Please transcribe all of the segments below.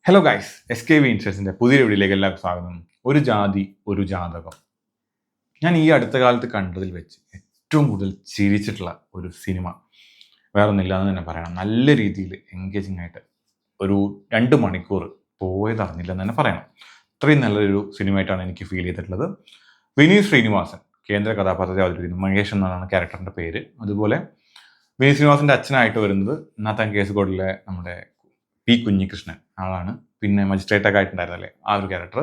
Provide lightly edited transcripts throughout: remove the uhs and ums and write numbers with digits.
Hello guys, SKV ഇൻഷേഴ്സിൻ്റെ പുതിയ വീഡിയോയിലേക്ക് എല്ലാവർക്കും സ്വാഗതം. ഒരു ജാതി ഒരു ജാതകം. ഞാൻ ഈ അടുത്ത കാലത്ത് കണ്ടതിൽ വെച്ച് ഏറ്റവും കൂടുതൽ ചിരിച്ചിട്ടുള്ള ഒരു സിനിമ വേറൊന്നുമില്ല എന്ന് തന്നെ പറയണം. നല്ല രീതിയിൽ എൻഗേജിങ് ആയിട്ട് ഒരു 2 മണിക്കൂർ പോയതറിഞ്ഞില്ല എന്ന് തന്നെ പറയണം. അത്രയും നല്ലൊരു സിനിമയായിട്ടാണ് എനിക്ക് ഫീൽ ചെയ്തിട്ടുള്ളത്. വിനീത് ശ്രീനിവാസൻ കേന്ദ്ര കഥാപാത്രത്തെ അവതരിപ്പിക്കുന്നു. മഹേഷ് എന്നാണ് ക്യാരക്ടറിൻ്റെ പേര്. അതുപോലെ വിനീത് ശ്രീനിവാസൻ്റെ അച്ഛനായിട്ട് വരുന്നത് നാത്താൻ കേസുകോടിലെ നമ്മുടെ പി കുഞ്ഞികൃഷ്ണൻ ആളാണ്. പിന്നെ മജിസ്ട്രേറ്റൊക്കെ ആയിട്ടുണ്ടായിരുന്നല്ലേ ആ ഒരു ക്യാരക്ടർ.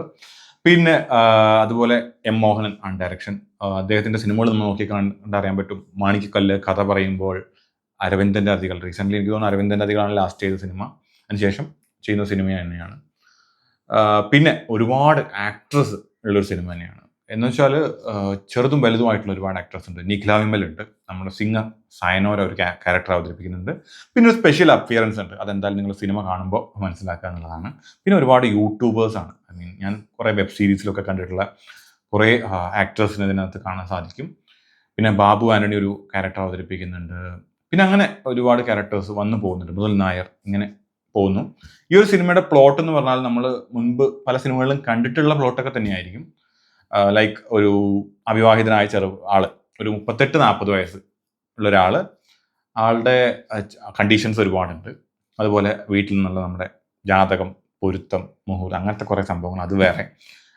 പിന്നെ അതുപോലെ M. മോഹനൻ ആണ് ഡയറക്ഷൻ. അദ്ദേഹത്തിൻ്റെ സിനിമകൾ നമ്മൾ നോക്കി കണ്ടറിയാൻ പറ്റും. മാണിക്കക്കല്ല്, കഥ പറയുമ്പോൾ, അരവിന്ദൻ്റെ അതികൾ. റീസെൻ്റ്ലി എനിക്ക് തോന്നുന്നു അരവിന്ദൻ്റെ അതികളാണ് ലാസ്റ്റ് ചെയ്ത സിനിമ. അതിനുശേഷം ചെയ്യുന്ന സിനിമ തന്നെയാണ്. പിന്നെ ഒരുപാട് ആക്ട്രസ് ഉള്ളൊരു സിനിമ തന്നെയാണ്. എന്ന് വെച്ചാൽ ചെറുതും വലുതുമായിട്ടുള്ള ഒരുപാട് ആക്ടേഴ്സ് ഉണ്ട്. നിഖില വിമൽ ഉണ്ട്, നമ്മുടെ സിംഗർ സയനോര ഒരു ക്യാരക്ടർ അവതരിപ്പിക്കുന്നുണ്ട്. പിന്നെ ഒരു സ്പെഷ്യൽ അപ്പിയറൻസ് ഉണ്ട്. അതെന്തായാലും നിങ്ങൾ സിനിമ കാണുമ്പോൾ മനസ്സിലാക്കുക എന്നുള്ളതാണ്. പിന്നെ ഒരുപാട് യൂട്യൂബേഴ്സാണ്. ഞാൻ കുറേ വെബ് സീരീസിലൊക്കെ കണ്ടിട്ടുള്ള കുറേ ആക്ടേഴ്സിനെ ഇതിനകത്ത് കാണാൻ സാധിക്കും. പിന്നെ ബാബു ആൻ്റണി ഒരു ക്യാരക്ടർ അവതരിപ്പിക്കുന്നുണ്ട്. പിന്നെ അങ്ങനെ ഒരുപാട് ക്യാരക്ടേഴ്സ് വന്നു പോകുന്നുണ്ട്. മുതൽ നായർ ഇങ്ങനെ പോകുന്നു. ഈ ഒരു സിനിമയുടെ പ്ലോട്ട് എന്ന് പറഞ്ഞാൽ നമ്മൾ മുൻപ് പല സിനിമകളിലും കണ്ടിട്ടുള്ള പ്ലോട്ടൊക്കെ തന്നെയായിരിക്കും. ലൈക്ക് ഒരു അവിവാഹിതനായ ആള്, ഒരു 38-40 വയസ്സ് ഉള്ള ഒരാൾ, ആളുടെ കണ്ടീഷൻസ് ഒരുപാടുണ്ട്. അതുപോലെ വീട്ടിൽ നിന്നുള്ള നമ്മുടെ ജാതകം, പൊരുത്തം, മുഹൂർത്തം, അങ്ങനത്തെ കുറേ സംഭവങ്ങൾ അത് വേറെ.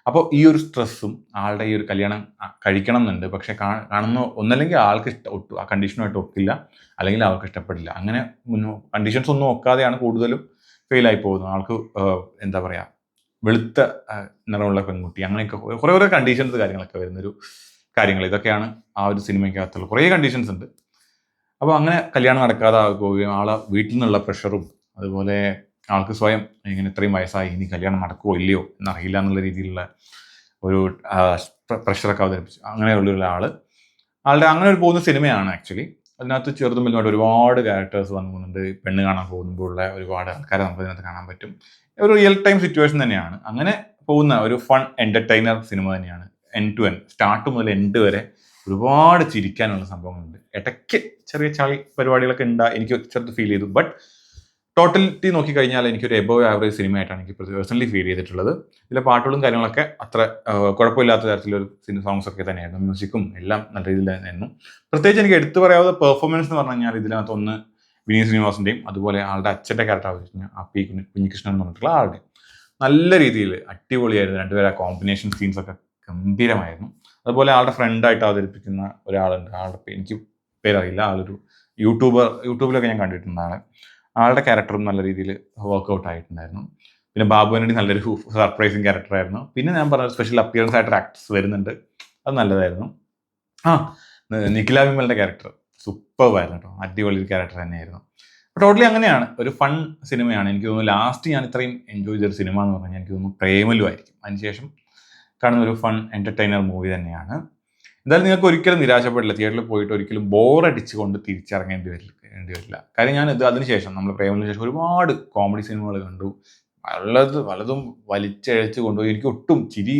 അപ്പോൾ ഈ ഒരു സ്ട്രെസ്സും ആളുടെ ഈ ഒരു കല്യാണം കഴിക്കണം എന്നുണ്ട്. പക്ഷെ കാണുന്ന ഒന്നല്ലെങ്കിൽ ആൾക്ക് ആ കണ്ടീഷനുമായിട്ട് ഒക്കില്ല, അല്ലെങ്കിൽ ആൾക്ക് ഇഷ്ടപ്പെടില്ല. അങ്ങനെ കണ്ടീഷൻസ് ഒന്നും ഒക്കാതെയാണ് കൂടുതലും ഫെയിലായി പോകുന്നത്. ആൾക്ക് എന്താ പറയുക, വെളുത്ത നിറമുള്ള പെൺകുട്ടി, അങ്ങനെയൊക്കെ കുറേ കണ്ടീഷൻസ് കാര്യങ്ങളൊക്കെ വരുന്നൊരു കാര്യങ്ങൾ. ഇതൊക്കെയാണ് ആ ഒരു സിനിമയ്ക്കകത്തുള്ള കുറേ കണ്ടീഷൻസ് ഉണ്ട്. അപ്പോൾ അങ്ങനെ കല്യാണം നടക്കാതെ പോവുകയും ആളെ വീട്ടിൽ നിന്നുള്ള പ്രഷറും, അതുപോലെ ആൾക്ക് സ്വയം ഇങ്ങനെ ഇത്രയും വയസ്സായി ഇനി കല്യാണം നടക്കുമോ ഇല്ലയോ എന്നറിയില്ല എന്നുള്ള രീതിയിലുള്ള ഒരു പ്രഷറൊക്കെ അവതരിപ്പിച്ചു. അങ്ങനെയുള്ളൊരു ആളുടെ അങ്ങനെ ഒരു പോകുന്ന സിനിമയാണ് ആക്ച്വലി. അതിനകത്ത് ചെറുതും വലുതുമായിട്ട് ഒരുപാട് ക്യാരക്ടേഴ്സ് വന്നു പോകുന്നുണ്ട്. പെണ്ണ് കാണാൻ പോകുമ്പോഴുള്ള ഒരുപാട് ആൾക്കാരെ നമുക്ക് ഇതിനകത്ത് കാണാൻ പറ്റും. ഒരു റിയൽ ടൈം സിറ്റുവേഷൻ തന്നെയാണ്. അങ്ങനെ പോകുന്ന ഒരു ഫൺ എൻ്റർടൈനർ സിനിമ തന്നെയാണ്. എൻഡ് ടു എൻഡ്, സ്റ്റാർട്ട് മുതൽ എൻഡ് വരെ ഒരുപാട് ചിരിക്കാനുള്ള സംഭവങ്ങളുണ്ട്. ഇടയ്ക്ക് ചെറിയ ചളി പരിപാടികളൊക്കെ എനിക്ക് ചെറുത് ഫീൽ ചെയ്തു. ബട്ട് ടോട്ടലിറ്റി നോക്കിക്കഴിഞ്ഞാൽ എനിക്കൊരു എബോവ് ആവറേജ് സിനിമയായിട്ടാണ് എനിക്ക് പേഴ്സണലി ഫീൽ ചെയ്തിട്ടുള്ളത്. ഇതിലെ പാട്ടുകളും കാര്യങ്ങളൊക്കെ അത്ര കുഴപ്പമില്ലാത്ത തരത്തിലൊരു സോങ്സ് ഒക്കെ തന്നെയായിരുന്നു. മ്യൂസിക്കും എല്ലാം നല്ല രീതിയിൽ തന്നെയായിരുന്നു. പ്രത്യേകിച്ച് എനിക്ക് എടുത്തു പറയാവുന്ന പെർഫോമൻസ് എന്ന് പറഞ്ഞു കഴിഞ്ഞാൽ ഇതിനകത്ത് ഒന്ന് വിനീത് ശ്രീനിവാസൻ്റെയും അതുപോലെ ആളുടെ അച്ഛൻ്റെ ക്യാരക്ടർ അവതരിപ്പിച്ച പി കുഞ്ഞികൃഷ്ണൻ എന്ന് പറഞ്ഞിട്ടുള്ള ആളുടെ നല്ല രീതിയിൽ അടിപൊളിയായിരുന്നു. രണ്ടുപേരും ആ കോമ്പിനേഷൻ സീൻസൊക്കെ ഗംഭീരമായിരുന്നു. അതുപോലെ ആളുടെ ഫ്രണ്ടായിട്ട് അവതരിപ്പിക്കുന്ന ഒരാളുണ്ട്. ആളുടെ എനിക്ക് പേരറിയില്ല. ആളൊരു യൂട്യൂബിലൊക്കെ ഞാൻ കണ്ടിട്ടുണ്ട്. ആളുടെ ക്യാരക്ടറും നല്ല രീതിയിൽ വർക്ക്ഔട്ട് ആയിട്ടുണ്ടായിരുന്നു. പിന്നെ ബാബു ആൻ്റണി നല്ലൊരു സർപ്രൈസിങ് ക്യാരക്ടറായിരുന്നു. പിന്നെ ഞാൻ പറഞ്ഞ സ്പെഷ്യൽ അപ്പിയറൻസ് ആയിട്ട് ആക്ടേഴ്സ് വരുന്നുണ്ട്, അത് നല്ലതായിരുന്നു. നിഖില വിമലിൻ്റെ ക്യാരക്ടർ സൂപ്പർവായിരുന്നു കേട്ടോ. അടിപൊളി ക്യാരക്ടർ തന്നെയായിരുന്നു. ടോട്ടലി അങ്ങനെയാണ്, ഒരു ഫൺ സിനിമയാണ്. എനിക്ക് തോന്നുന്നു ലാസ്റ്റ് ഞാൻ ഇത്രയും എൻജോയ് ചെയ്തൊരു സിനിമ എന്ന് പറഞ്ഞാൽ എനിക്ക് തോന്നുന്നു പ്രേമലു ആയിരിക്കും. അതിനുശേഷം കാണുന്ന ഒരു ഫൺ എൻ്റർടൈനർ മൂവി തന്നെയാണ്. എന്തായാലും നിങ്ങൾക്ക് ഒരിക്കലും നിരാശപ്പെടില്ല. തിയേറ്ററിൽ പോയിട്ട് ഒരിക്കലും ബോറടിച്ചുകൊണ്ട് തിരിച്ചിറങ്ങേണ്ടി വരില്ല. കാര്യം ഞാൻ അതിനുശേഷം നമ്മൾ പ്രേമലിന് ശേഷം ഒരുപാട് കോമഡി സിനിമകൾ കണ്ടു. പലതും വലിച്ചഴച്ച് കൊണ്ടുപോയി. എനിക്ക് ഒട്ടും ചിരി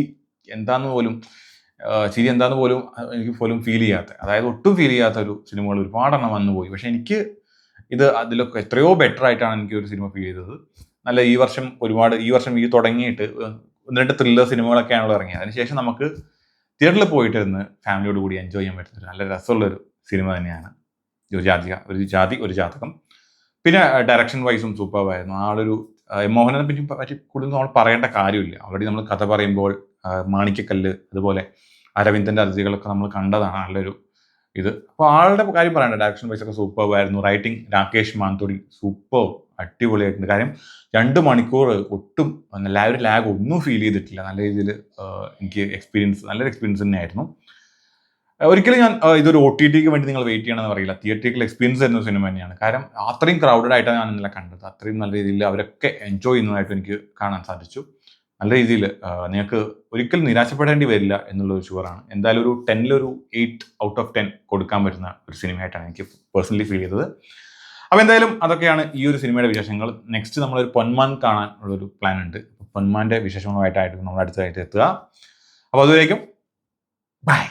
എന്താന്ന് പോലും എനിക്ക് ഫീൽ ചെയ്യാത്ത, അതായത് ഒട്ടും ഫീൽ ചെയ്യാത്ത ഒരു സിനിമകൾ ഒരുപാടെണ്ണം വന്നു പോയി. പക്ഷെ എനിക്ക് ഇത് അതിലൊക്കെ എത്രയോ ബെറ്റർ ആയിട്ടാണ് എനിക്ക് ഒരു സിനിമ ഫീൽ ചെയ്തത്. നല്ല ഈ വർഷം തുടങ്ങിയിട്ട് 1-2 ത്രില്ലർ സിനിമകളൊക്കെയാണല്ലോ ഇറങ്ങിയത്. അതിനുശേഷം നമുക്ക് തിയേറ്ററിൽ പോയിട്ടിരുന്ന് ഫാമിലിയോട് കൂടി എൻജോയ് ചെയ്യാൻ പറ്റുന്ന നല്ല രസമുള്ളൊരു സിനിമ തന്നെയാണ് ഒരു ജാതകം. പിന്നെ ഡയറക്ഷൻ വൈസും സൂപ്പർവായിരുന്നു. ആളൊരു M. മോഹനെ പറ്റി കൂടുതൽ നമ്മൾ പറയേണ്ട കാര്യമില്ല. ഓൾറെഡി നമ്മൾ കഥ പറയുമ്പോൾ, മാണിക്കക്കല്ല്, അതുപോലെ അരവിന്ദൻ്റെ അതിഥികളൊക്കെ നമ്മൾ കണ്ടതാണ്. നല്ലൊരു ഇത്. അപ്പോൾ ആളുടെ കാര്യം പറയണ്ട, ഡയറക്ഷൻ വൈസൊക്കെ സൂപ്പർവായിരുന്നു. റൈറ്റിംഗ് രാകേഷ് മാൻതൊടി സൂപ്പർ അടിപൊളിയായിട്ടുണ്ട്. കാര്യം 2 മണിക്കൂർ ഒട്ടും ഒരു ലാഗ് ഒന്നും ഫീൽ ചെയ്തിട്ടില്ല. നല്ല രീതിയിൽ എനിക്ക് നല്ലൊരു എക്സ്പീരിയൻസ് തന്നെയായിരുന്നു. ഒരിക്കലും ഞാൻ ഇതൊരു OTTക്ക് വേണ്ടി നിങ്ങൾ വെയിറ്റ് ചെയ്യണമെന്ന് പറയില്ല. തിയേറ്ററിക്കൽ എക്സ്പീരിയൻസ് തരുന്ന സിനിമ തന്നെയാണ്. കാരണം അത്രയും ക്രൗഡഡ് ആയിട്ടാണ് ഞാൻ ഇന്നലെ കണ്ടത്. അത്രയും നല്ല രീതിയിൽ അവരൊക്കെ എൻജോയ് ചെയ്യുന്നതായിട്ട് എനിക്ക് കാണാൻ സാധിച്ചു. നല്ല രീതിയിൽ നിങ്ങൾക്ക് ഒരിക്കലും നിരാശപ്പെടേണ്ടി വരില്ല എന്നുള്ളൊരു ഷുവറാണ്. എന്തായാലും ഒരു 10-ഒരു 8 ഔട്ട് ഓഫ് 10 കൊടുക്കാൻ പറ്റുന്ന ഒരു സിനിമയായിട്ടാണ് എനിക്ക് പേഴ്സണലി ഫീൽ ചെയ്തത്. അപ്പോൾ എന്തായാലും അതൊക്കെയാണ് ഈ ഒരു സിനിമയുടെ വിശേഷങ്ങൾ. നെക്സ്റ്റ് നമ്മളൊരു പൊന്മാൻ കാണാൻ ഉള്ളൊരു പ്ലാൻ ഉണ്ട്. പൊന്മാൻ്റെ വിശേഷങ്ങളുമായിട്ടായിരിക്കും നമ്മൾ അടുത്തതായിട്ട് എത്തുക. അപ്പോൾ അതുവരേക്കും ബൈ.